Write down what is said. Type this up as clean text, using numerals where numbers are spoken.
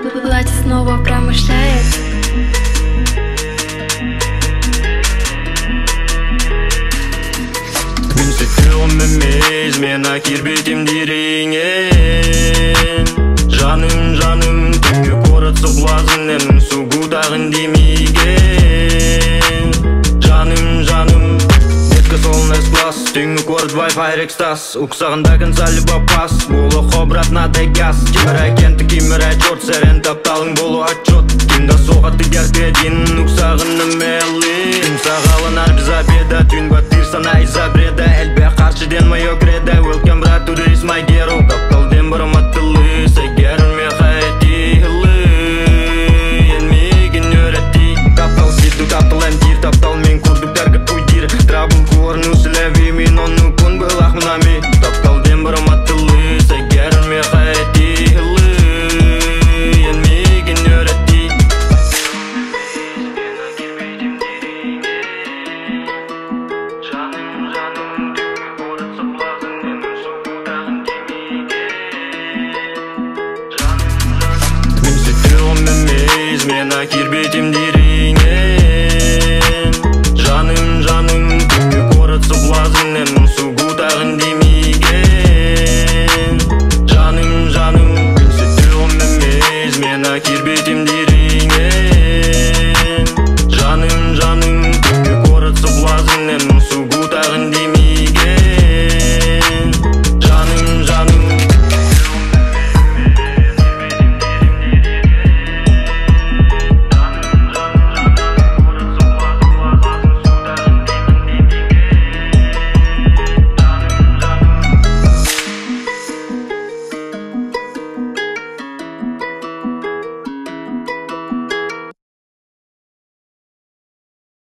Платье снова промышляет. Күн сөттіғым емес, мен акирбетім дереңен. Жаным, түнгі қорытсып лазын әмін сугудағын демейген. Жаным, еткі солын эс-класс, түнгі көрді Wi-Fi экстаз. Ұқсағындағын залі бапас, болу қобратна дегаз. Кемір әкенті, кемір әчет, сәрен тапталың болу отчет. Кемді соғаты геркеден, ұқсағыны мәлі. Түн сағалынар біз абеда, түн баттыр сана изабреда. Әлбе қаршыден майо креда, welcome брат, to this my hero. Тапталден бұрым аттылы, сәгерін ме қайти ғылы. Енмеген өретті, таптал сету, таптал әмдер, таптал мен көрдіктәргі пойдер. Трабыл көрін үсіләве, мен оны күн бұл ақмынаме. Тапталден бұрым аттылы, сәгерін ме қайти ғылы. Енмеген өретті. Мен акирбетім дер